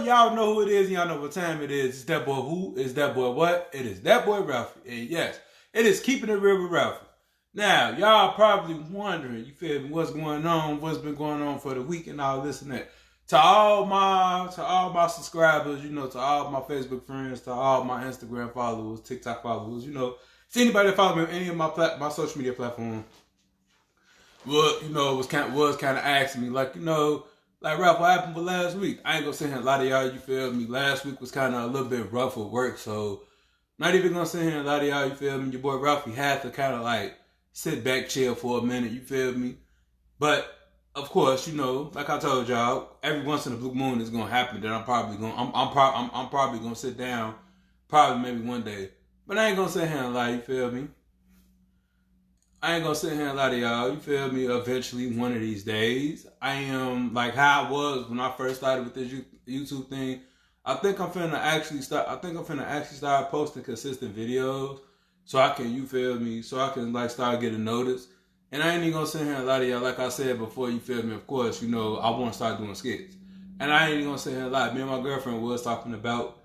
y'all know who it is, and y'all know what time it is. It's that boy who? It's that boy what? It is that boy Ralphie. And yes, it is keeping it real with Ralphie. Now, y'all probably wondering, you feel me, what's going on, what's been going on for the week and all this and that. To all my subscribers, you know, to all my Facebook friends, to all my Instagram followers, TikTok followers, you know, to anybody that follows me on any of my social media platforms, well, you know, was kind of asking me, like, you know, like, Ralph, what happened with last week? I ain't gonna sit here, a lot of y'all, you feel me, last week was kind of a little bit rough with work, so not even gonna sit here, a lot of y'all, you feel me, your boy Ralphie had to kind of like sit back, chill for a minute, you feel me? But of course, you know, like I told y'all, every once in a blue moon is gonna happen that I'm probably gonna sit down, probably maybe one day. But I ain't gonna sit here and lie, you feel me? I ain't gonna sit here and lie to y'all, you feel me? Eventually, one of these days, I am like how I was when I first started with this YouTube thing. I think I'm finna actually start posting consistent videos, so I can, you feel me? So I can like start getting noticed. And I ain't even gonna sit here and lie to y'all, like I said before, you feel me? Of course, you know, I wanna start doing skits. And I ain't even gonna sit here and lie. Me and my girlfriend was talking about,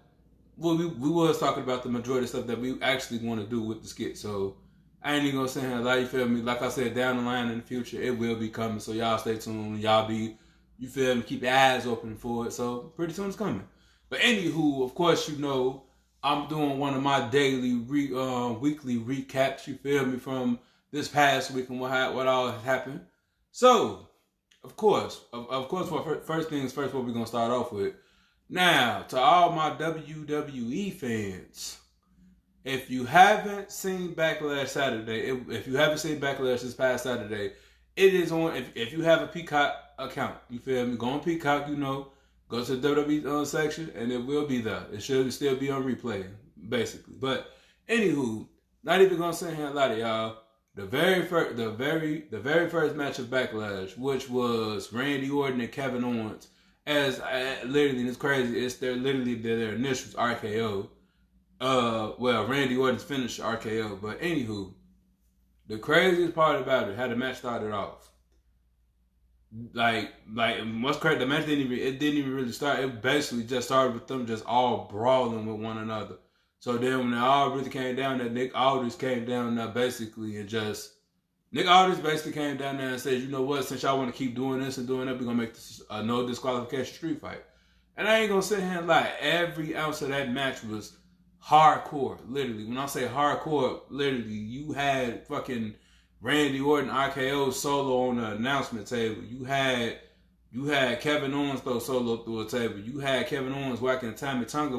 well, we was talking about the majority of stuff that we actually wanna do with the skit. So I ain't even gonna sit here and lie, you feel me? Like I said, down the line in the future, it will be coming. So y'all stay tuned. Y'all be, you feel me? Keep your eyes open for it. So pretty soon it's coming. But anywho, of course, you know, I'm doing one of my daily, weekly recaps, you feel me, from this past week and what all has happened. So, of course, first things first, what we're going to start off with. Now, to all my WWE fans, if you haven't seen Backlash Saturday, if you haven't seen Backlash this past Saturday, it is on, if you have a Peacock account, you feel me, go on Peacock, you know, go to the WWE section, and it will be there. It should still be on replay, basically. But, anywho, not even going to sit here and lie to y'all. The very first match of Backlash, which was Randy Orton and Kevin Owens, as literally, it's crazy, it's their initials, RKO. Well, Randy Orton's finished RKO, but anywho, the craziest part about it, how the match started off. Like what's crazy, the match didn't even really start. It basically just started with them just all brawling with one another. So then when it all really came down, that Nick Aldis came down there basically and just, Nick Aldis basically came down there and said, you know what, since y'all want to keep doing this and doing that, we're going to make this a no disqualification street fight. And I ain't going to sit here and lie, every ounce of that match was hardcore, literally. When I say hardcore, literally, you had fucking Randy Orton RKO solo on the announcement table. You had Kevin Owens throw solo through a table. You had Kevin Owens whacking Tommy Tonga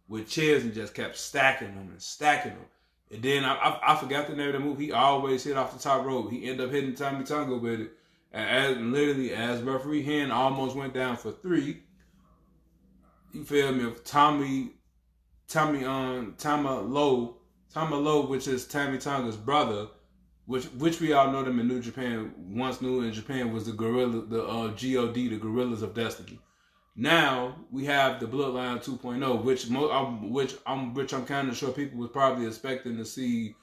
with chairs and just kept stacking them. And then I forgot the name of the move. He always hit off the top rope. He ended up hitting Tommy Tonga with it. And as referee hand almost went down for 3. You feel me? Tama Lowe, which is Tommy Tonga's brother, which we all know them in New Japan. Once knew in Japan was the Gorilla, the God, the Gorillas of Destiny. Now we have the Bloodline 2.0, which I'm kind of sure people was probably expecting to see.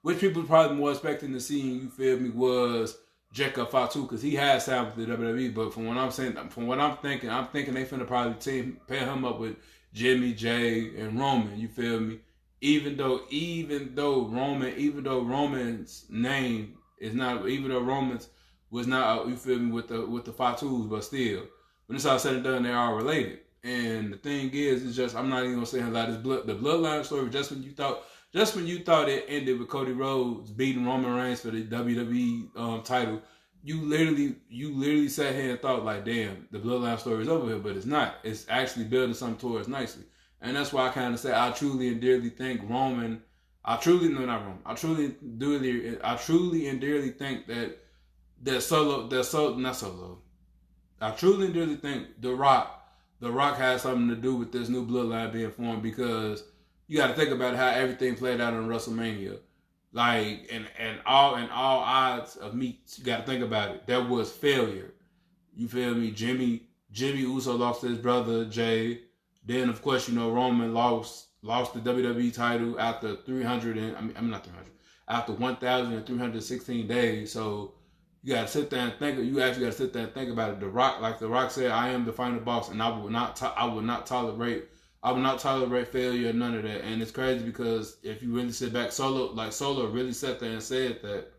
Which people was probably more expecting to see, you feel me, was Jacob Fatu, because he had signed with the WWE. But from what I'm thinking they finna probably pair him up with Jimmy, Jay, and Roman. You feel me? Even though Roman's name is not, even though Roman's was not, you feel me, with the Fatus, but still, when it's all said and done, they are related. And the thing is, it's just, I'm not even gonna say a lot. The Bloodline story, just when you thought it ended with Cody Rhodes beating Roman Reigns for the WWE title, you literally sat here and thought like, damn, the Bloodline story is over here, but it's not. It's actually building something towards nicely. And that's why I kind of say I truly and dearly think Roman, I truly and dearly think I truly and dearly think The Rock has something to do with this new bloodline being formed, because you got to think about how everything played out in WrestleMania. Like, and all odds of meets, you got to think about it. There was failure. You feel me? Jimmy Uso lost to his brother Jay. Then of course, you know, Roman lost the WWE title after after 1,316 days. So You gotta sit there and think. You actually gotta sit there and think about it. The Rock, like The Rock said, I am the final boss, and I will not tolerate failure, none of that. And it's crazy because if you really sit back, Solo really sat there and said that.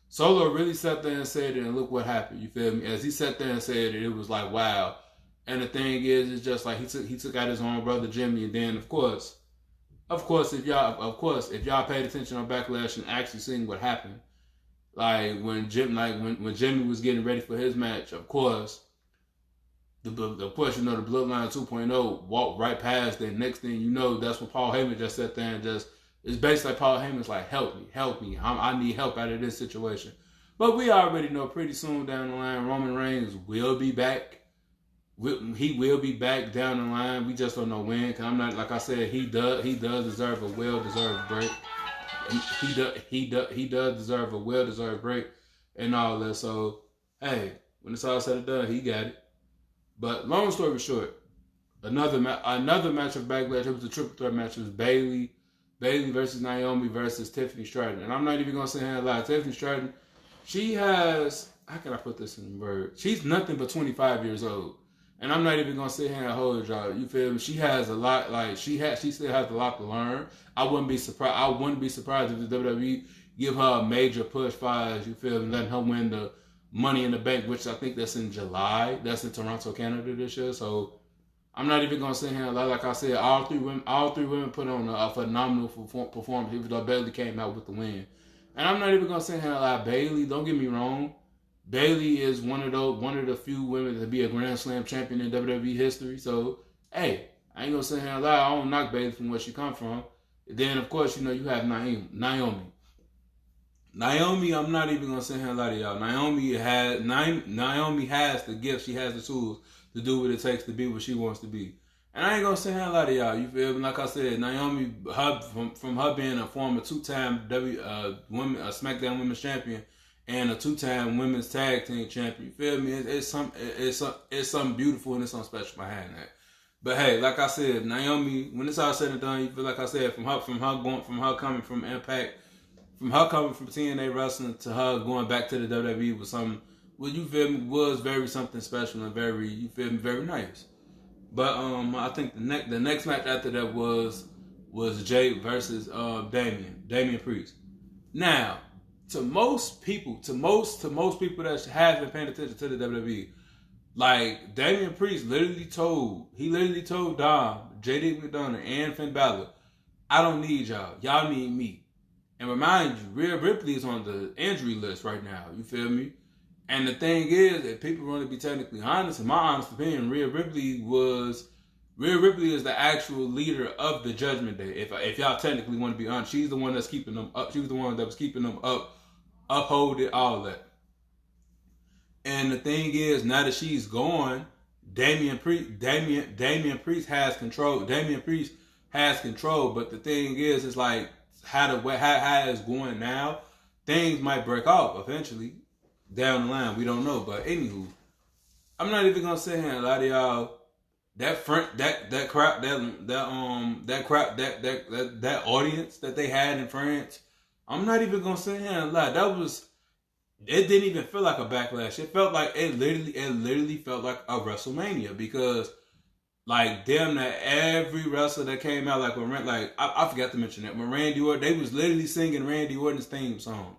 Solo really sat there and said it, and look what happened. You feel me? As he sat there and said it, it was like wow. And the thing is, it's just like he took out his own brother Jimmy, and then of course, if y'all paid attention on Backlash and actually seen what happened. Like when Jimmy was getting ready for his match, of course, the Bloodline 2.0 walked right past. Then next thing you know, that's when Paul Heyman just sat there and just it's basically like Paul Heyman's like, help me, I need help out of this situation. But we already know pretty soon down the line, Roman Reigns will be back. He will be back down the line. We just don't know when. Cause I'm not like I said, he does deserve a well-deserved break. He does deserve a well-deserved break and all that. So, hey, when it's all said and done, he got it. But long story short, another match of Backlash. It was a triple threat match. It was Bayley versus Naomi versus Tiffany Stratton. And I'm not even gonna say her a lot. Tiffany Stratton, she has, how can I put this in words? She's nothing but 25 years old. And I'm not even gonna sit here and hold y'all. You feel me? She has a lot. Like she still has a lot to learn. I wouldn't be surprised if the WWE give her a major push as you feel me, letting her win the Money in the Bank, which I think that's in July. That's in Toronto, Canada this year. So I'm not even gonna sit here and lie. Like I said, all three women put on a phenomenal performance. Even though Bayley came out with the win, and I'm not even gonna sit here and lie. Bayley, don't get me wrong. Bayley is one of the few women to be a Grand Slam champion in WWE history. So, hey, I ain't gonna sit here and lie. I don't knock Bayley from where she come from. Then, of course, you have Naomi. Naomi, I'm not even gonna sit here and lie to y'all. Naomi has the gift. She has the tools to do what it takes to be what she wants to be. And I ain't gonna sit here and lie to y'all. You feel me? Like I said, Naomi, from her being a former two-time SmackDown Women's Champion and a two-time Women's Tag Team Champion. You feel me? It's something beautiful and it's something special behind that. But hey, like I said, Naomi, when it's all said and done, you feel like I said, from her coming from Impact, from her coming from TNA wrestling to her going back to the WWE was something. Well, you feel me, was very something special and very, you feel me, very nice. But I think the next match after that was Jay versus Damian Priest. Now, to most people that have been paying attention to the WWE, like Damian Priest literally told Dom, JD McDonough, and Finn Balor, I don't need y'all. Y'all need me. And remind you, Rhea Ripley is on the injury list right now. You feel me? And the thing is, if people want to be technically honest, in my honest opinion, Rhea Ripley is the actual leader of the Judgment Day. If y'all technically want to be honest, she's the one that's keeping them up. She was the one that was keeping them up, upholding all that. And the thing is, now that she's gone, Damian Priest has control. Damian Priest has control. But the thing is, it's like how it's going now, things might break off eventually down the line. We don't know. But anywho, I'm not even gonna sit here and lie to y'all. That audience that they had in France, I'm not even gonna sit here and lie. It didn't even feel like a Backlash. It felt like it literally felt like a WrestleMania because, like, damn near every wrestler that came out, I forgot to mention that when Randy Orton, they was literally singing Randy Orton's theme song,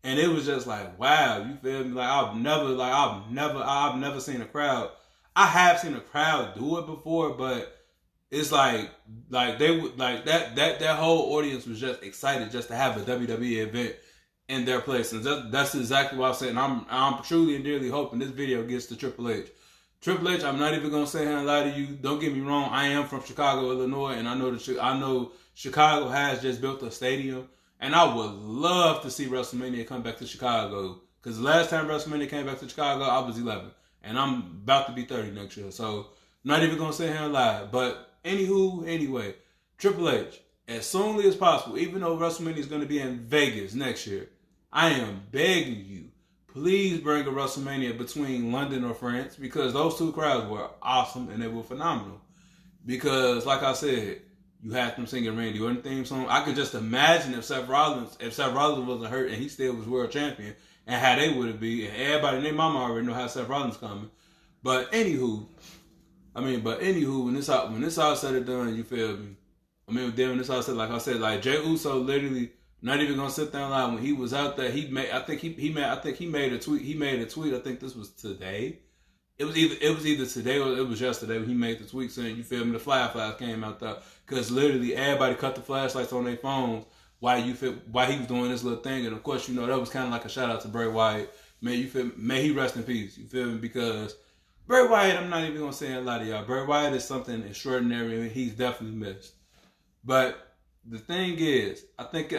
and it was just like, wow, you feel me? Like I've never seen a crowd. I have seen a crowd do it before, but it's like they would like that whole audience was just excited just to have a WWE event in their place, and that's exactly what I'm saying. I'm truly and dearly hoping this video gets to Triple H. Triple H, I'm not even gonna sit here and lie to you. Don't get me wrong. I am from Chicago, Illinois, and I know Chicago has just built a stadium, and I would love to see WrestleMania come back to Chicago. Because the last time WrestleMania came back to Chicago, I was 11, and I'm about to be 30 next year. So I'm not even gonna sit here and lie. But anyway, Triple H, as soon as possible, even though WrestleMania is gonna be in Vegas next year, I am begging you, please bring a WrestleMania between London or France, because those two crowds were awesome and they were phenomenal. Because, like I said, you had them singing Randy Orton theme song. I could just imagine if Seth Rollins wasn't hurt and he still was world champion, and how they would have been. And everybody and their mama already know how Seth Rollins coming. But anywho, when this all said and done, you feel me? I mean, then when this all said, like I said, like Jey Uso literally not even gonna sit there and lie. When he was out there, he made a tweet. He made a tweet. I think this was today. It was either today or it was yesterday when he made the tweet saying, you feel me, the Fireflies came out there. Because literally everybody cut the flashlights on their phones while he was doing this little thing. And of course, you know, that was kind of like a shout out to Bray Wyatt. May he rest in peace. You feel me? Because Bray Wyatt, I'm not even going to say a lot of y'all. Bray Wyatt is something extraordinary and he's definitely missed. But the thing is, I think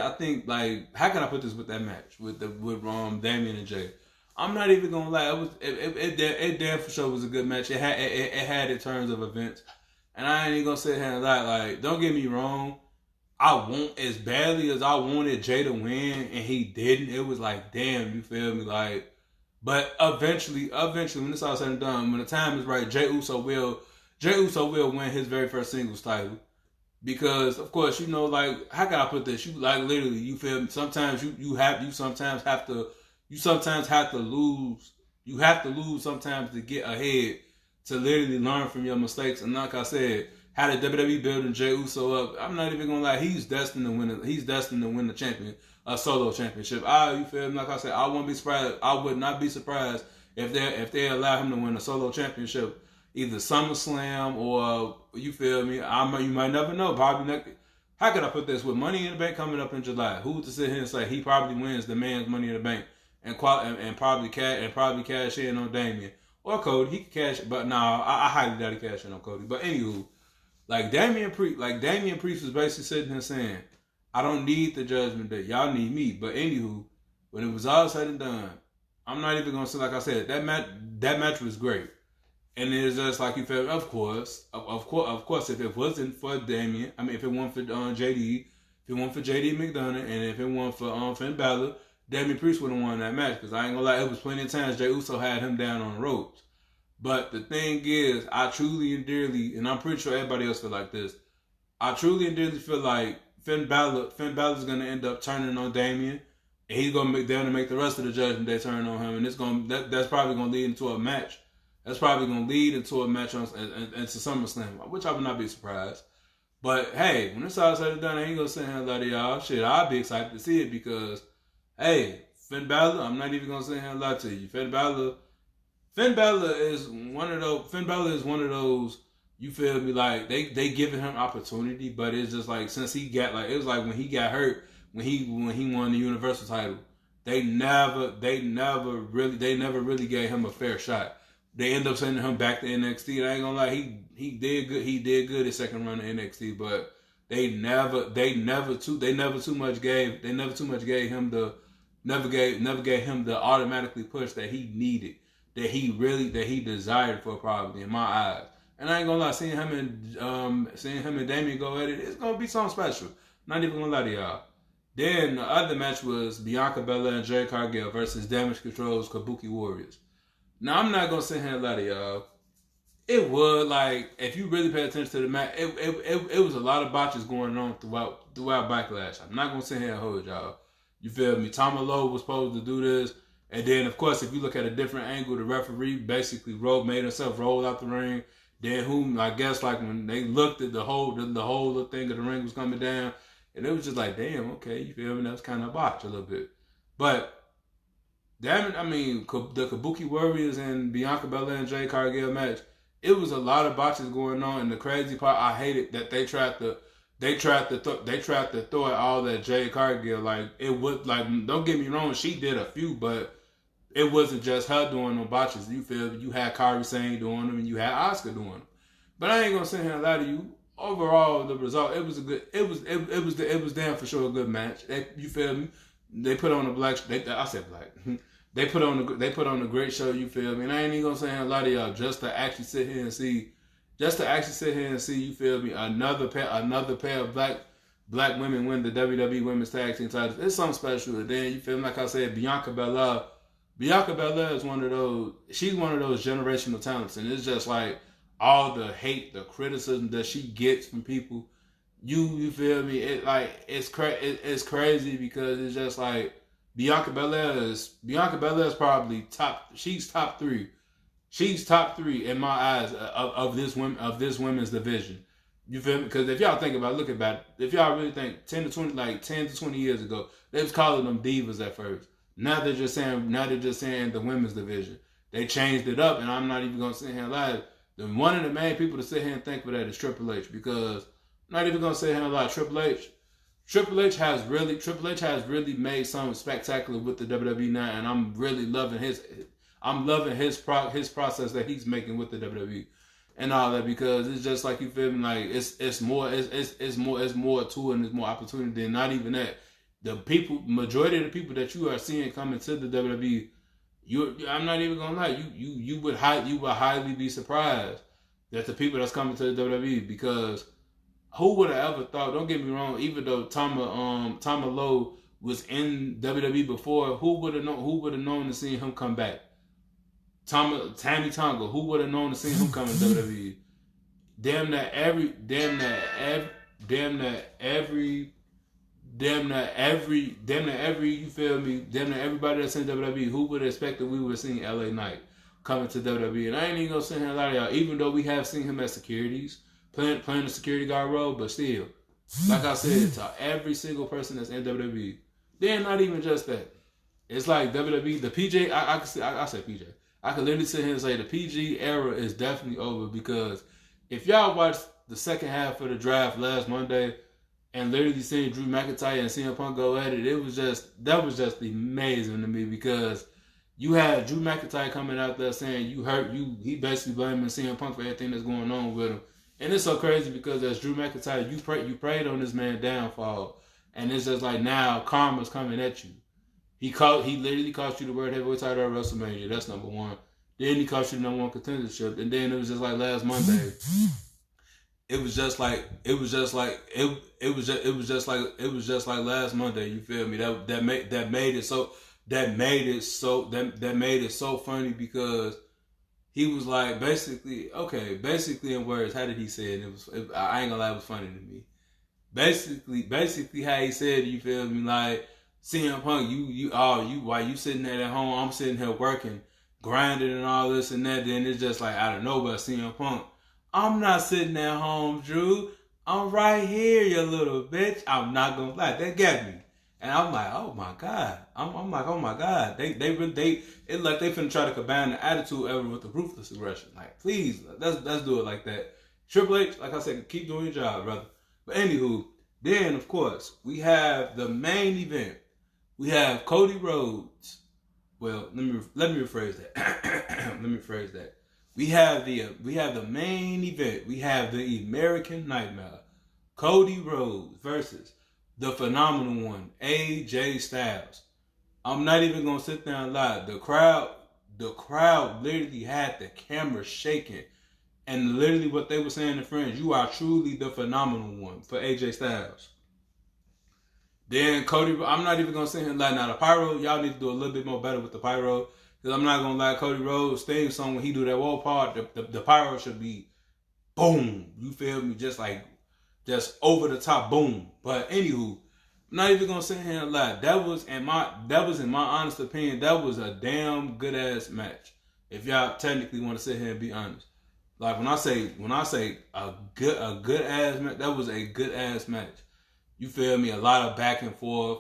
like, how can I put this with that match with Damian and Jay? I'm not even gonna lie. It damn for sure was a good match. It had its turns of events, and I ain't even gonna sit here and lie. Like, don't get me wrong. I want as badly as I wanted Jay to win, and he didn't. It was like, damn, you feel me? Like, but eventually, when it's all said and done, when the time is right, Jey Uso will win his very first singles title. Because of course, you know, like, how can I put this? You like literally, you feel me? Sometimes you sometimes have to lose. You have to lose sometimes to get ahead, to literally learn from your mistakes. And like I said, how the WWE building Jey Uso up, I'm not even gonna lie, he's destined to win a solo championship. You feel me? Like I said, I wouldn't be surprised. I would not be surprised if they allow him to win a solo championship, either SummerSlam or, you feel me? You might never know. Probably not. How could I put this? With Money in the Bank coming up in July, who's to sit here and say he probably wins the man's Money in the Bank and probably cash in on Damian or Cody? He could cash, but nah, I highly doubt he cash in on Cody. But anywho, like Damian Priest was basically sitting here saying, I don't need the Judgment Day. Y'all need me. But anywho, when it was all said and done, I'm not even gonna say, like I said, that match was great. And it's just like, you feel, of course, if it wasn't for Damian, I mean, if it wasn't for JD, if it wasn't for JD McDonough, and if it wasn't for Finn Balor, Damian Priest would have won that match. Because I ain't gonna lie, it was plenty of times Jey Uso had him down on the ropes. But the thing is, I truly and dearly, and I'm pretty sure everybody else feel like this, I truly and dearly feel like Finn Balor's gonna end up turning on Damian, and he's gonna make the rest of the Judgment Day turn on him, and that's probably gonna lead into a match. That's probably going to lead into a match into SummerSlam, which I would not be surprised. But hey, when it's all said and done, I ain't going to sit here and lie to y'all. Shit, I'll be excited to see it because, hey, Finn Balor, I'm not even going to sit here and lie to you. Finn Balor is one of those, you feel me, like, they giving him opportunity, but it's just like, since he got, like, it was like when he got hurt, when he won the Universal title, they never really gave him a fair shot. They end up sending him back to NXT. And I ain't gonna lie, he did good. He did good his second run in NXT, but they never too much gave him the automatically push that he needed, that he desired for, probably, in my eyes. And I ain't gonna lie, seeing him and Damian go at it, it's gonna be something special. Not even gonna lie to y'all. Then the other match was Bianca Belair and Jade Cargill versus Damage Control's Kabuki Warriors. Now, I'm not going to sit here and lie to y'all. It would, like, if you really pay attention to the match, it was a lot of botches going on throughout Backlash. I'm not going to sit here and hold y'all. You feel me? Tama Lowe was supposed to do this. And then, of course, if you look at a different angle, the referee basically made himself roll out the ring. Then I guess, like, when they looked at the whole thing of the ring was coming down, and it was just like, damn, okay, you feel me? That was kind of a botch a little bit. But damn it, I mean, the Kabuki Warriors and Bianca Belair and Jade Cargill match, it was a lot of botches going on, and the crazy part, I hated that they tried to throw at all that Jade Cargill. Like, it would, like, don't get me wrong, she did a few, but it wasn't just her doing them botches. You feel, you had Kairi Sane doing them, and you had Asuka doing them. But I ain't gonna sit here and lie to you. Overall, the result, it was damn for sure a good match. You feel me? They put on They put on a great show, you feel me? And I ain't even gonna say a lot of y'all just to actually sit here and see, you feel me, another pair of black women win the WWE Women's Tag Team titles. It's something special. And then, you feel me, like I said, Bianca Belair is she's one of those generational talents, and it's just like all the hate, the criticism that she gets from people. You feel me? It's crazy because it's just like, Bianca Belair is probably top. She's top three. She's top three in my eyes of this women's division. You feel me? Because if y'all think about it, look about it. If y'all really think 10 to 20 years ago, they was calling them divas at first. Now they're just saying the women's division. They changed it up, and I'm not even gonna sit here and lie. One of the main people to sit here and think for that is Triple H, because I'm not even gonna sit here and lie. Triple H has really made something spectacular with the WWE now, and I'm really loving his process that he's making with the WWE and all that, because it's just like, you feel me, like it's more to it, and there's more opportunity, and not even that. Majority of the people that you are seeing coming to the WWE, I'm not even gonna lie, you would highly be surprised that the people that's coming to the WWE, because who would have ever thought? Don't get me wrong. Even though Tama Lowe was in WWE before, who would have known to see him come back? Tammy Tonga, who would have known to see him come in WWE? Damn that every, you feel me? Damn that everybody that's in WWE, who would have expected we would have seen LA Knight coming to WWE? And I ain't even gonna sit here and lie to y'all, even though we have seen him as securities, playing the security guard role, but still, like I said, to every single person that's in WWE, then not even just that. It's like WWE, the PJ, I say PJ. I can literally sit here and say the PG era is definitely over, because if y'all watched the second half of the draft last Monday and literally seeing Drew McIntyre and CM Punk go at it, that was just amazing to me, because you had Drew McIntyre coming out there saying he basically blaming CM Punk for everything that's going on with him. And it's so crazy, because as Drew McIntyre, you prayed on this man's downfall, and it's just like, now karma's coming at you. He literally cost you the World Heavyweight title at WrestleMania. That's number one. Then he cost you the number one contendership, and then it was just like last Monday. It was just like last Monday. You feel me? That made it so funny, because he was like, basically in words, how did he say it? I ain't gonna lie, it was funny to me. Basically how he said, you feel me, like, CM Punk, while you sitting there at home, I'm sitting here working, grinding and all this and that. Then it's just like, out of nowhere, CM Punk, I'm not sitting at home, Drew. I'm right here, you little bitch. I'm not gonna lie, that got me. And I'm like, oh my God. I'm like, oh my God. It's like they finna try to combine the attitude ever with the ruthless aggression. Like, please, let's do it like that. Triple H, like I said, keep doing your job, brother. But anywho, then of course we have the main event. We have Cody Rhodes. Well, let me rephrase that. We have the main event. We have the American Nightmare, Cody Rhodes versus the phenomenal one, AJ Styles. I'm not even gonna sit there and lie. The crowd literally had the camera shaking, and literally what they were saying to friends, you are truly the phenomenal one for AJ Styles. Then Cody, I'm not even gonna sit here and lie. Now the pyro, y'all need to do a little bit more better with the pyro, because I'm not gonna lie. Cody Rhodes' theme song, when he do that wall part, the pyro should be boom. You feel me? Just over the top, boom. But anywho, I'm not even gonna sit here and lie. That was in my honest opinion, that was a damn good ass match. If y'all technically want to sit here and be honest, like when I say a good ass match, that was a good ass match. You feel me? A lot of back and forth,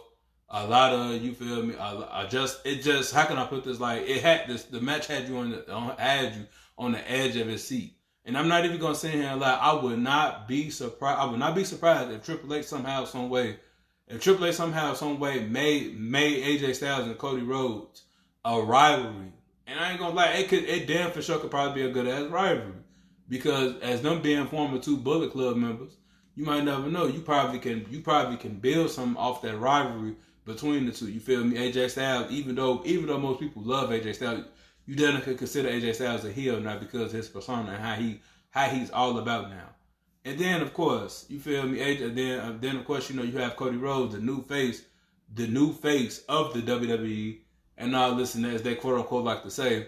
a lot of, you feel me? How can I put this? Like, the match had you on the edge of his seat. And I'm not even gonna sit here and lie. I would not be surprised if Triple H somehow, some way made AJ Styles and Cody Rhodes a rivalry. And I ain't gonna lie, it damn for sure could probably be a good ass rivalry, because as them being former 2 Bullet Club members, you might never know. You probably can build something off that rivalry between the two. You feel me? AJ Styles, even though most people love AJ Styles, you definitely could consider AJ Styles a heel now, because of his persona and how he's all about now. And then of course, you feel me? Then of course, you have Cody Rhodes, the new face of the WWE, and all this and that, as they quote unquote like to say.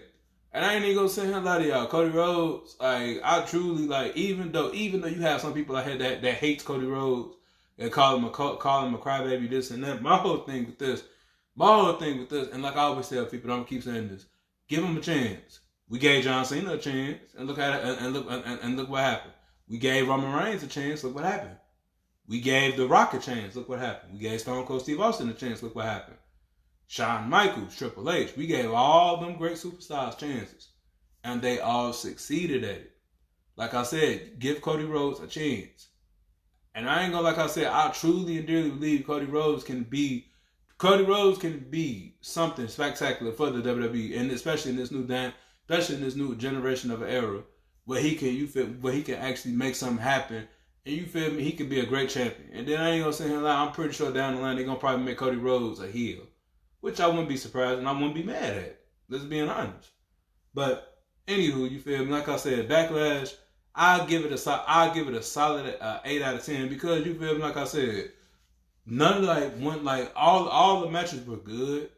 And I ain't even gonna sit here and lie to y'all. Cody Rhodes, like, I truly, like, even though you have some people out here that hates Cody Rhodes and call him a crybaby, this and that. My whole thing with this, My whole thing with this, and like I always tell people, I'm gonna keep saying this: give them a chance. We gave John Cena a chance, and look at it, and look what happened. We gave Roman Reigns a chance. Look what happened. We gave The Rock a chance. Look what happened. We gave Stone Cold Steve Austin a chance. Look what happened. Shawn Michaels, Triple H. We gave all them great superstars chances, and they all succeeded at it. Like I said, give Cody Rhodes a chance. And I ain't gonna, like I said, I truly and dearly believe Cody Rhodes can be something spectacular for the WWE, and especially in this new generation of an era where he can actually make something happen. And you feel me? He could be a great champion. And then I ain't gonna sit here and lie. I'm pretty sure down the line they're gonna probably make Cody Rhodes a heel, which I wouldn't be surprised and I wouldn't be mad at. Let's be honest. But anywho, you feel me? Like I said, Backlash, I'll give it a solid 8 out of 10 because you feel me? Like I said, none of all the matches were good.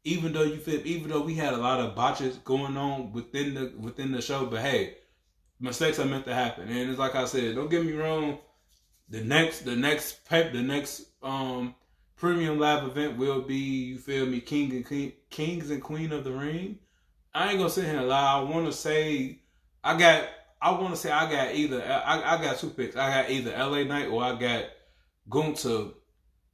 Even though we had a lot of botches going on within the show, but hey, mistakes are meant to happen. And it's like I said, don't get me wrong. The next premium live event will be, you feel me, Kings and Queen of the Ring. I ain't gonna sit here and lie. I want to say I got two picks. I got either LA Knight or I got Gunther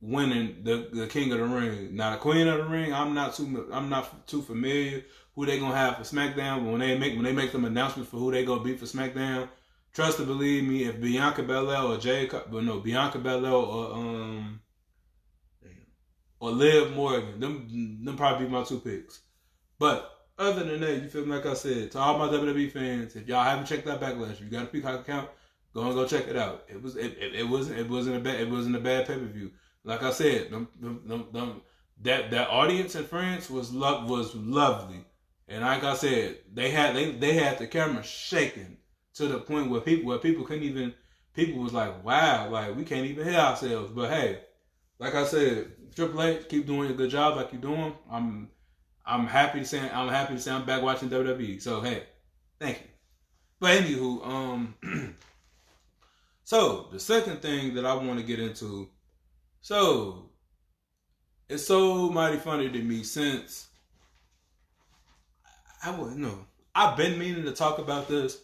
winning the King of the Ring. Now the Queen of the Ring, I'm not too familiar who they gonna have for SmackDown. But when they make them announcements for who they gonna be for SmackDown, trust and believe me, if Bianca Belair or Bianca Belair or Liv Morgan, them probably be my two picks. But other than that, you feel me? Like I said, to all my WWE fans, if y'all haven't checked out Backlash, you got a Peacock account, go check it out. It wasn't a bad pay-per-view. Like I said, that audience in France was lovely, and like I said, they had the camera shaking to the point where people couldn't even, people was like, wow, like we can't even hear ourselves. But hey, like I said, Triple H, keep doing a good job like you're doing. I'm happy to say I'm back watching WWE. So hey, thank you. But anywho, so the second thing that I want to get into. So, it's so mighty funny to me since I've been meaning to talk about this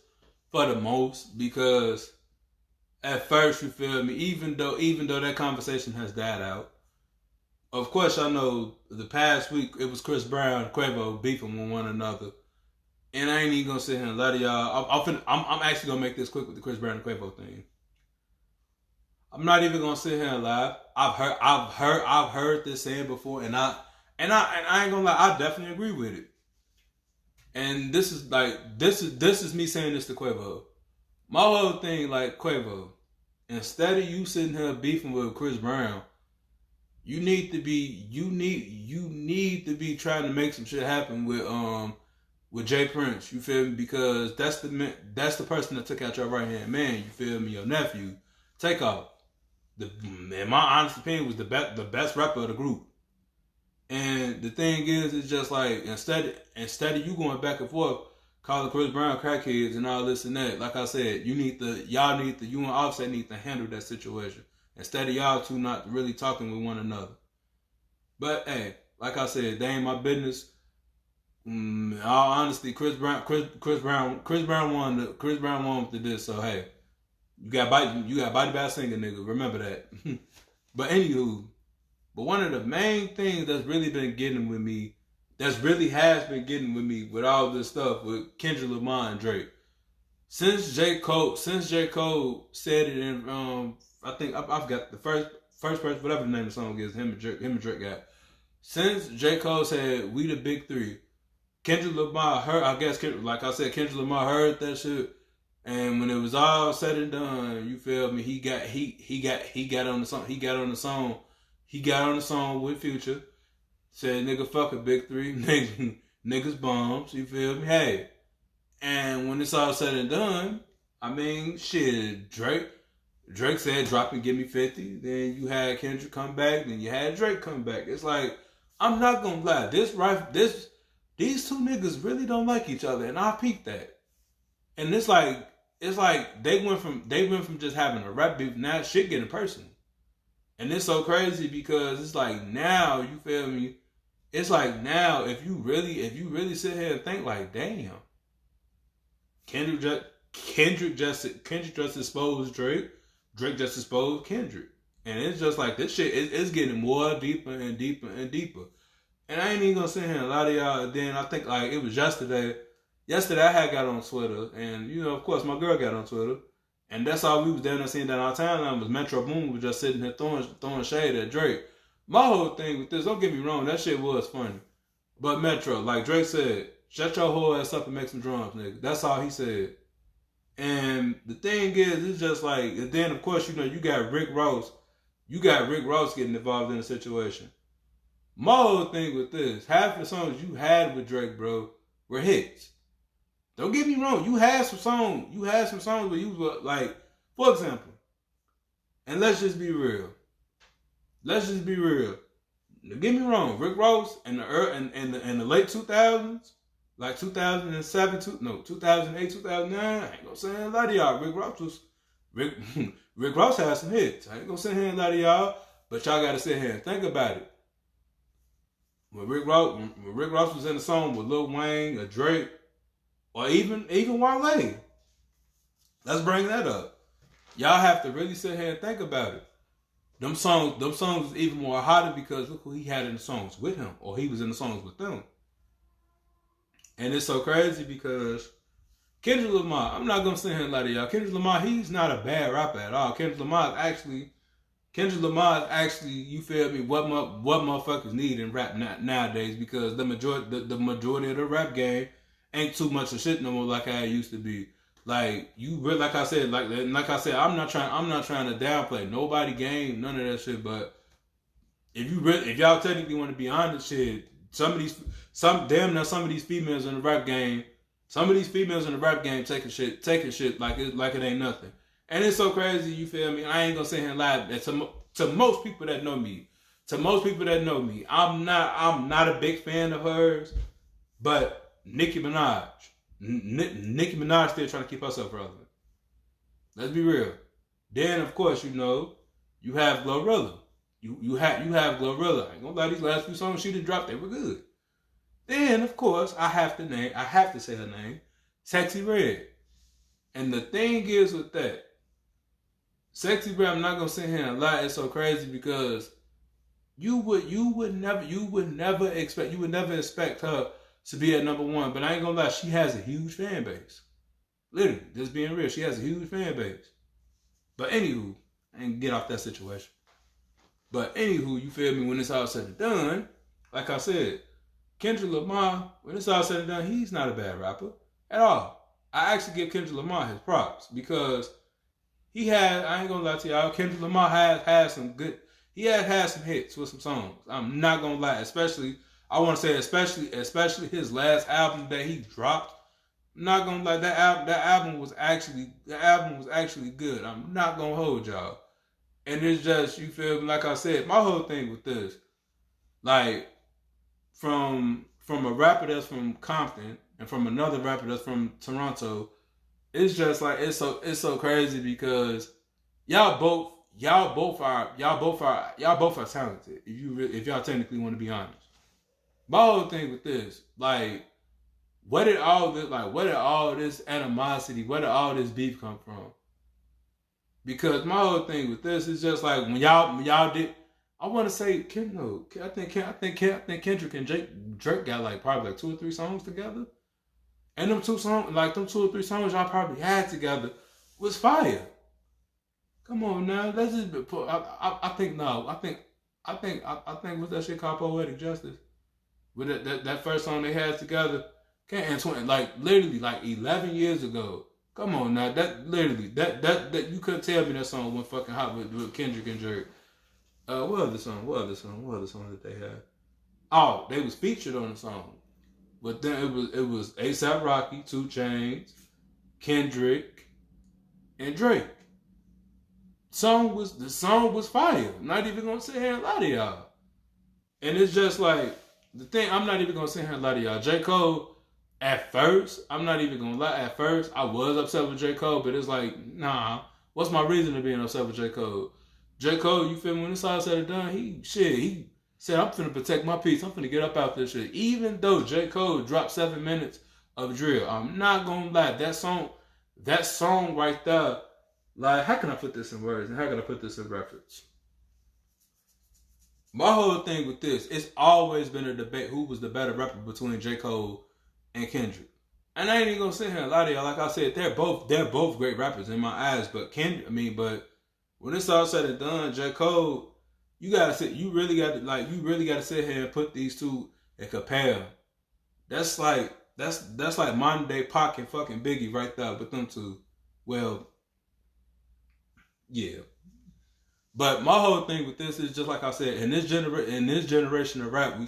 for the most because at first, you feel me, even though that conversation has died out, of course I know the past week it was Chris Brown and Quavo beefing with one another. And I ain't even gonna sit here and lie to y'all. I'm actually gonna make this quick with the Chris Brown and Quavo thing. I'm not even gonna sit here and lie. I've heard this saying before, and I ain't gonna lie. I definitely agree with it. And this is me saying this to Quavo. My whole thing, like Quavo, instead of you sitting here beefing with Chris Brown, you need to be trying to make some shit happen with Jay Prince. You feel me? Because that's the person that took out your right hand man. You feel me? Your nephew, Takeoff. In my honest opinion, was the best rapper of the group. And the thing is, it's just like instead of you going back and forth calling Chris Brown crackheads and all this and that, like I said, you and Offset need to handle that situation instead of y'all two not really talking with one another. But hey, like I said, they ain't my business. In all honesty, Chris Brown won with this. So hey. You got body by a singer, nigga. Remember that. But anywho, one of the main things that's really been getting with me, with all this stuff with Kendrick Lamar and Drake. Since J. Cole said it in I think I forgot the first person, whatever the name of the song is, him and Drake got. Since J. Cole said we the big three, Kendrick Lamar heard Kendrick Lamar heard that shit. And when it was all said and done, you feel me? He got on the song with Future. Said nigga fuck a big three, niggas bombs. You feel me? Hey, and when it's all said and done, I mean shit. Drake said drop and give me 50. Then you had Kendrick come back. Then you had Drake come back. It's like I'm not gonna lie. These two niggas really don't like each other, and I peeped that. And it's like they went from just having a rap beef, now shit getting personal. And it's so crazy because it's like now, you feel me, it's like now if you really sit here and think like, damn, Kendrick just exposed Drake. Drake just exposed Kendrick. And it's just like this shit, it's getting more deeper and deeper and deeper. And I ain't even gonna sit here and lie to y'all. Then I think like it was yesterday. Yesterday I had got on Twitter, and you know, of course, my girl got on Twitter, and that's all we was down there seeing that our timeline was Metro Boom was just sitting here throwing shade at Drake. My whole thing with this, don't get me wrong, that shit was funny. But Metro, like Drake said, shut your whole ass up and make some drums, nigga. That's all he said. And the thing is, it's just like, and then of course, you know, you got Rick Ross. You got Rick Ross getting involved in the situation. My whole thing with this, half the songs you had with Drake, bro, were hits. Don't get me wrong, you had some songs where you was like, for example, and let's just be real. Don't get me wrong, Rick Ross in the late 2000s, like 2007, 2008, 2009, I ain't gonna say a lot of y'all. Rick Ross had some hits. I ain't gonna sit here and lie to y'all, but y'all gotta sit here and think about it. When Rick Ross was in a song with Lil Wayne or Drake, or even Wale, let's bring that up. Y'all have to really sit here and think about it. Them songs is even more hotter because look who he had in the songs with him, or he was in the songs with them. And it's so crazy because Kendrick Lamar, I'm not gonna sit here and lie to y'all. Kendrick Lamar, he's not a bad rapper at all. Kendrick Lamar is actually, you feel me, what motherfuckers need in rap nowadays, because the majority of the rap game ain't too much of shit no more like how it used to be. Like like I said, I'm not trying to downplay nobody game, none of that shit. But if y'all technically want to be honest, shit, some of these females in the rap game, taking shit like it ain't nothing. And it's so crazy, you feel me? I ain't gonna sit here and lie. To most people that know me, I'm not a big fan of hers, but Nicki Minaj still trying to keep herself relevant. Let's be real. Then of course, you know, you have Glorilla. You have Glorilla. I ain't gonna lie, these last few songs she done dropped, they were good. Then of course I have to say her name, Sexy Red. And the thing is with that, Sexy Red, I'm not gonna sit here and lie, it's so crazy because you would never expect her to be at number one. But I ain't gonna lie, she has a huge fan base. Literally, just being real, she has a huge fan base. But anywho, I ain't get off that situation. But anywho, you feel me, when it's all said and done, like I said, Kendrick Lamar, when it's all said and done, he's not a bad rapper at all. I actually give Kendrick Lamar his props because I ain't gonna lie to y'all, Kendrick Lamar had some good, he had some hits with some songs. I'm not gonna lie, especially his last album that he dropped. I'm not gonna lie, that album was actually good. I'm not gonna hold y'all. And it's just, you feel me, like I said, my whole thing with this, like, from a rapper that's from Compton and from another rapper that's from Toronto, it's just like it's so crazy because y'all both are talented if y'all technically want to be honest. My whole thing with this, like, where did all this animosity, where did all this beef come from? Because my whole thing with this is just like when y'all did, I want to say, I think Kendrick and Drake got like probably like 2 or 3 songs together, and them 2 or 3 songs y'all probably had together was fire. Come on now, let's just. I think what's that shit called, Poetic Justice? With that first song they had together, literally like 11 years ago. Come on now, that you couldn't tell me that song went fucking hot with Kendrick and Drake. What other song that they had? Oh, they was featured on the song. But then it was A$AP Rocky, 2 Chainz, Kendrick, and Drake. The song was fire. I'm not even gonna sit here and lie to y'all. And it's just like the thing, I'm not even gonna sit here and lie to y'all. J. Cole, at first, I'm not even gonna lie, at first I was upset with J. Cole, but it's like, nah, what's my reason to being upset with J. Cole? J. Cole, you feel me, when it's all said and done, he said, I'm finna protect my peace. I'm finna get up out this shit. Even though J. Cole dropped 7 minutes of drill, I'm not gonna lie. That song right there, like, how can I put this in words and how can I put this in reference? My whole thing with this, it's always been a debate who was the better rapper between J. Cole and Kendrick. And I ain't even gonna sit here and lie to y'all. Like I said, they're both great rappers in my eyes. But but when it's all said and done, J. Cole, you really got to sit here and put these two and compare them. That's like modern day Pac and fucking Biggie right there with them two. Well, yeah. But my whole thing with this is just like I said, in this generation of rap, I'm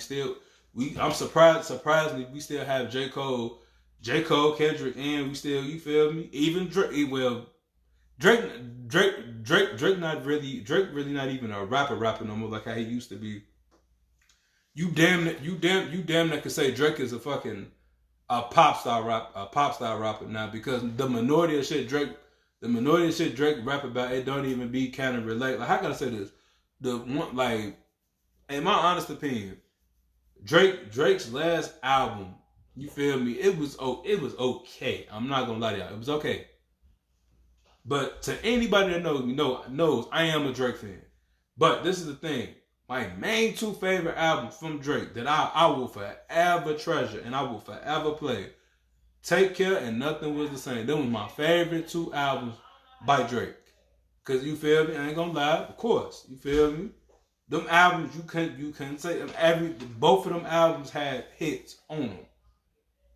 surprisingly we still have J. Cole, Kendrick, and we still, you feel me? Even Drake, Drake really not even a rapper no more like how he used to be. You damn near could say Drake is a pop star rapper now, because the minority of shit Drake rap about, it don't even be kind of relate. Like, how can I say this? The one, like, in my honest opinion, Drake's last album, you feel me? It was okay. I'm not gonna lie to y'all, it was okay. But to anybody that knows me knows I am a Drake fan. But this is the thing. My main two favorite albums from Drake that I will forever treasure and I will forever play, Take Care and Nothing Was the Same. Them was my favorite two albums by Drake. Cause you feel me? I ain't gonna lie, of course. You feel me? Them albums you couldn't say both of them albums had hits on them.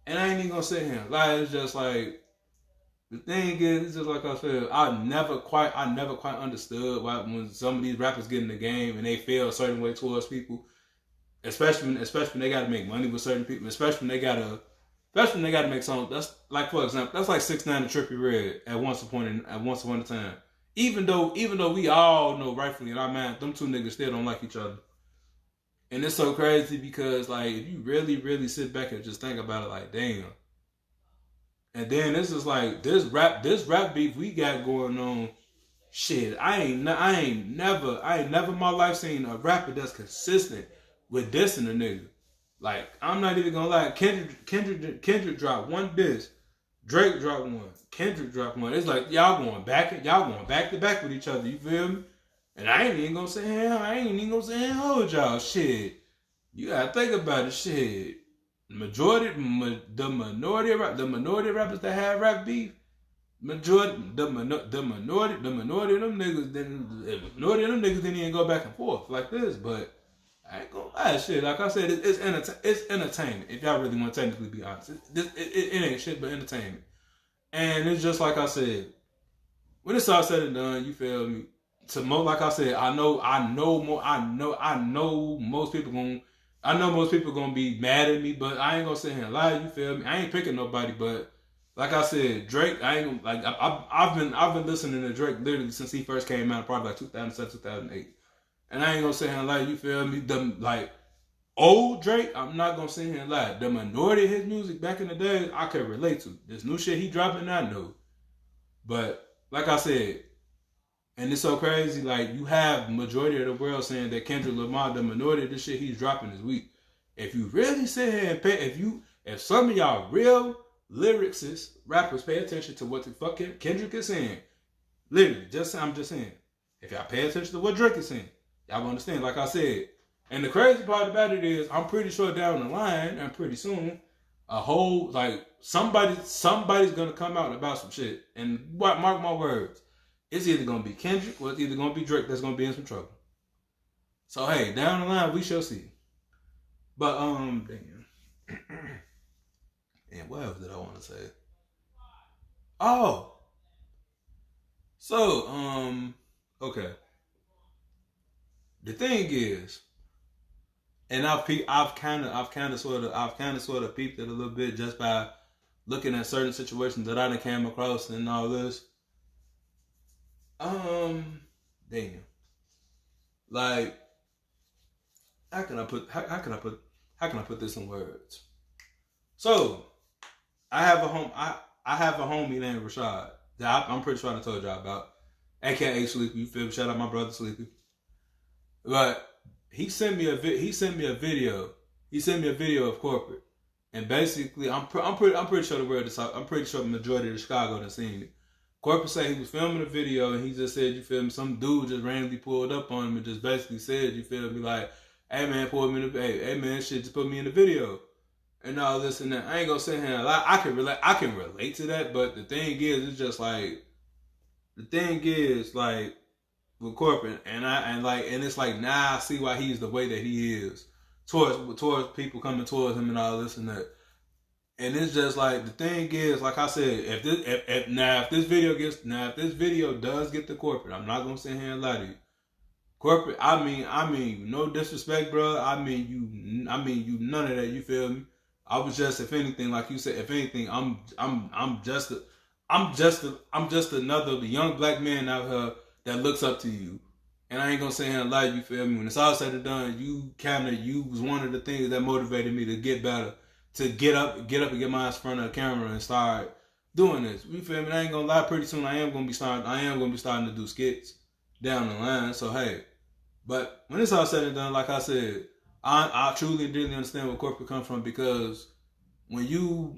And I ain't even gonna sit here. Like, it's just like, the thing is, it's just like I said, I never quite understood why when some of these rappers get in the game and they feel a certain way towards people, especially when they gotta make money with certain people, especially when they gotta make songs. That's like, for example, that's like 6ix9ine and Trippie Redd at once upon a time. Even though we all know rightfully in our mind, them two niggas still don't like each other. And it's so crazy because, like, if you really, really sit back and just think about it, like, damn. And then this is like this rap beef we got going on. Shit, I ain't never in my life seen a rapper that's consistent with dissing a nigga. Like, I'm not even gonna lie, Kendrick dropped one diss, Drake dropped one, Kendrick dropped one. It's like y'all going back to back with each other. You feel me? And I ain't even gonna say hold y'all. Shit, you gotta think about it. Shit. The minority of rappers that have rap beef, the minority of them niggas didn't even go back and forth like this. But I ain't gonna lie, shit. Like I said, it's entertainment. If y'all really want to technically be honest, it ain't shit but entertainment. And it's just like I said, when it's all said and done, you feel me? Like I said, I know most people gonna be mad at me, but I ain't gonna sit here and lie. You feel me? I ain't picking nobody, but like I said, Drake. I've been listening to Drake literally since he first came out, probably like 2007, 2008, and I ain't gonna sit here and lie. You feel me? Old Drake, I'm not gonna sit here and lie. The minority of his music back in the day, I could relate to. This new shit he dropping, I know, but like I said. And it's so crazy, like, you have the majority of the world saying that Kendrick Lamar, the minority of the shit he's dropping is weak. If you really sit here and if some of y'all real lyricists, rappers, pay attention to what the fuck Kendrick is saying, literally, I'm just saying, if y'all pay attention to what Drake is saying, y'all will understand, like I said. And the crazy part about it is, I'm pretty sure down the line, and pretty soon, somebody's gonna come out about some shit. And mark my words. It's either going to be Kendrick or it's either going to be Drake that's going to be in some trouble. So, hey, down the line, we shall see. But, damn. And what else did I want to say? Oh. So, okay. The thing is, and I've kind of sort of peeped it a little bit just by looking at certain situations that I done came across and all this. Damn. Like, how can I put this in words? So, I have a homie named Rashad that I'm pretty sure I told y'all about, aka Sleepy. You feel me? Shout out my brother Sleepy. But he sent me a video. He sent me a video of corporate, and basically, I'm pretty sure the world. I'm pretty sure the majority of Chicago done seen it. Corporate said he was filming a video, and he just said, "You feel me?" Some dude just randomly pulled up on him and just basically said, "You feel me?" Like, "Hey man, pull me in the hey man, shit, just put me in the video." And all this and that. I ain't gonna sit here and lie. I can relate to that, but the thing is, it's just like with corporate, and it's like now I see why he's the way that he is towards people coming towards him and all this and that. And it's just like the thing is, like I said, if this video does get to corporate, I'm not gonna sit here and lie to you. Corporate, I mean, no disrespect, bro. I mean you, none of that. You feel me? I was just, if anything, like you said, if anything, I'm just another young black man out here that looks up to you. And I ain't gonna say here and lie, you feel me? When it's all said and done, you was one of the things that motivated me to get better, to get up and get my ass in front of the camera and start doing this. You feel me? I ain't gonna lie, pretty soon I am gonna be starting to do skits down the line. So hey, but when it's all said and done, like I said, I truly and really understand where corporate comes from, because when you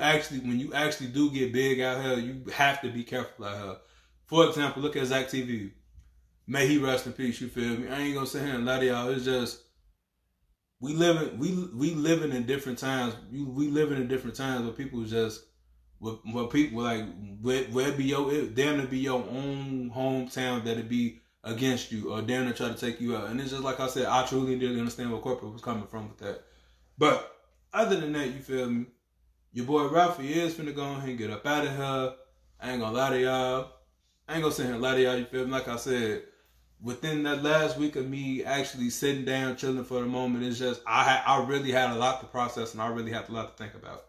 actually do get big out here, you have to be careful out here. For example, look at Zach TV. May he rest in peace. You feel me? I ain't gonna sit here and lie to y'all. It's just we living in different times. We living in different times where people just where people like where it be damn to be your own hometown that it be against you, or damn to try to take you out. And it's just like I said, I truly didn't understand where corporate was coming from with that. But other than that, you feel me? Your boy Ralphie is finna go ahead and get up out of here. I ain't gonna lie to y'all. I ain't gonna sit here and lie to y'all, you feel me? Like I said, within that last week of me actually sitting down, chilling for the moment, it's just, I really had a lot to process, and I really had a lot to think about.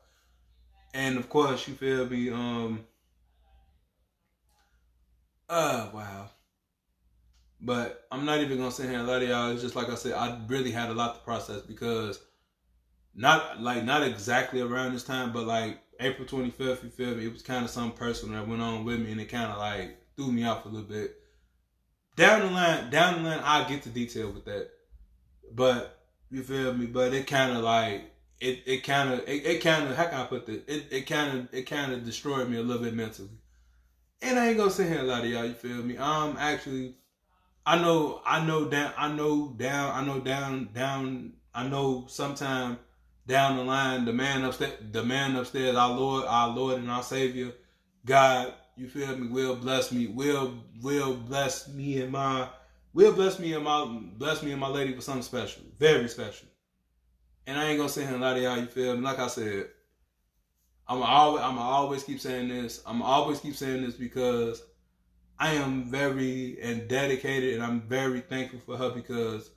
And of course, you feel me, wow. But I'm not even gonna sit here and lie to y'all. It's just like I said, I really had a lot to process, because not exactly around this time, but like April 25th, you feel me? It was kind of something personal that went on with me, and it kind of like threw me off a little bit. Down the line, I'll get to detail with that. But you feel me? But it kind of like it kind of how can I put this? It kind of destroyed me a little bit mentally. And I ain't gonna sit here and lie to y'all. You feel me? Actually, I know sometime down the line, the man upstairs, our Lord and our Savior, God, you feel me, will bless me and my lady with something special, very special. And I ain't gonna sit here and lie to y'all, you feel me? Like I said, I'm always keep saying this. Because I am very and dedicated, and I'm very thankful for her, because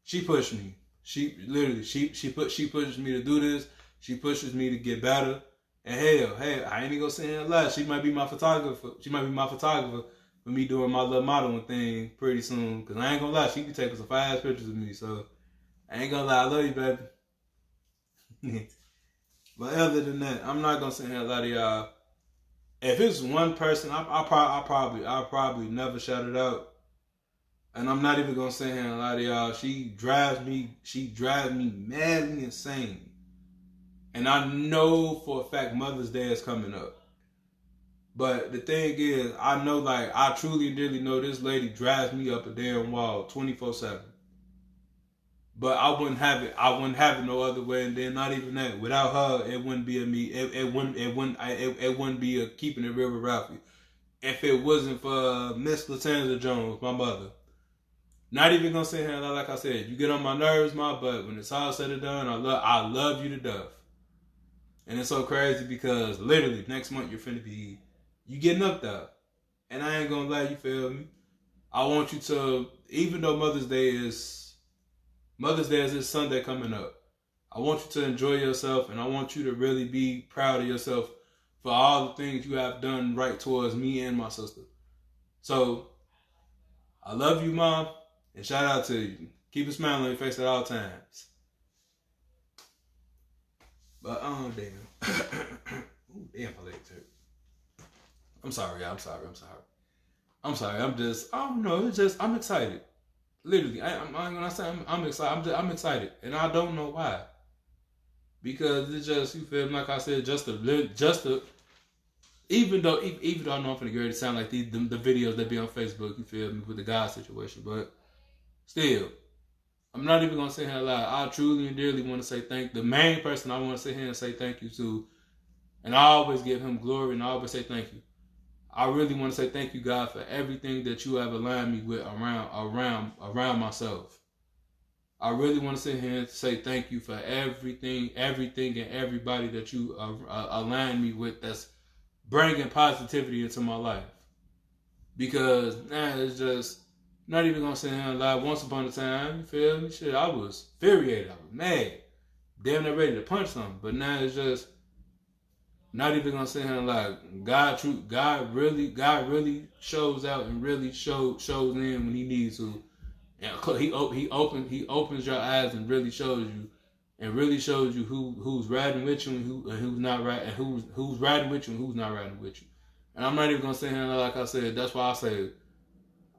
she pushed me. She literally pushes me to do this. She pushes me to get better. And hell, I ain't even gonna sit here and lie. She might be my photographer. For me doing my little modeling thing pretty soon. Cause I ain't gonna lie, she can take some fire pictures of me. So I ain't gonna lie, I love you, baby. But other than that, I'm not gonna sit here and lie to y'all. If it's one person, I'll probably never shout it out. And I'm not even gonna sit here and lie to y'all. She drives me madly insane. And I know for a fact Mother's Day is coming up. But the thing is, I know, like, I truly and really know this lady drives me up a damn wall 24/7. But I wouldn't have it no other way. And then not even that. Without her, it wouldn't be a me. It wouldn't be a keeping it real with Ralphie. If it wasn't for Miss Latanza Jones, my mother. Not even gonna sit here and lie, like I said, you get on my nerves, ma, but when it's all said and done, I love you to death. And it's so crazy because literally next month you getting up there. And I ain't gonna lie, you feel me? I want you to, even though Mother's Day is this Sunday coming up, I want you to enjoy yourself, and I want you to really be proud of yourself for all the things you have done right towards me and my sister. So, I love you, Mom, and shout out to you. Keep a smile on your face at all times. But, damn. Ooh, damn, my legs hurt. I'm sorry. I'm excited. Literally, I'm gonna say I'm excited. I'm excited, and I don't know why. Because it's just, you feel me? Like I said, just to even though I know I'm finna get ready to sound like the videos that be on Facebook, you feel me, with the God situation, but still, I'm not even gonna sit here and lie. I truly and dearly want to say the main person I want to sit here and say thank you to, and I always give him glory and I always say thank you. I really want to say thank you, God, for everything that you have aligned me with around myself. I really want to sit here and say thank you for everything, and everybody that you align me with that's bringing positivity into my life. Because, it's just, not even going to sit here and lie. Once upon a time, you feel me? Shit, I was infuriated. I was mad. Damn near ready to punch something. But now it's just, not even going to sit here and lie. God really shows out and really shows in when he needs to. And he opens your eyes and really shows you who's riding with you and who's not riding, and who's riding with you and who's not riding with you. And I'm not even gonna say here, like I said, that's why I say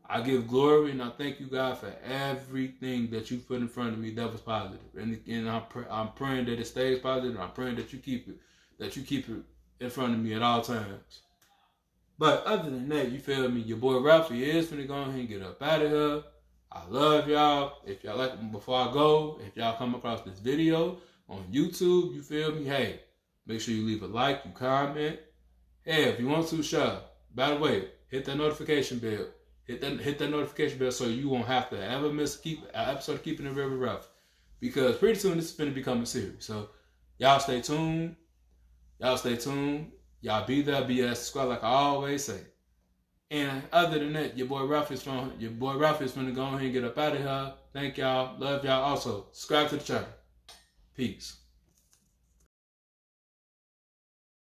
I give glory and I thank you, God, for everything that you put in front of me that was positive. And I'm praying that it stays positive. And I'm praying that you keep it in front of me at all times. But other than that, you feel me? Your boy Ralphie is finna go ahead and get up out of here. I love y'all. If y'all like, before I go, if y'all come across this video on YouTube, you feel me? Hey, make sure you leave a like, you comment. Hey, if you want to, share. By the way, hit that notification bell. Hit that notification bell so you won't have to ever miss an episode of Keeping It Real with Ralph. Because pretty soon this is going to become a series. So y'all stay tuned. Y'all be there, be at squad like I always say. And other than that, your boy Ralph is going to go ahead and get up out of here. Thank y'all. Love y'all. Also, subscribe to the channel. Peace.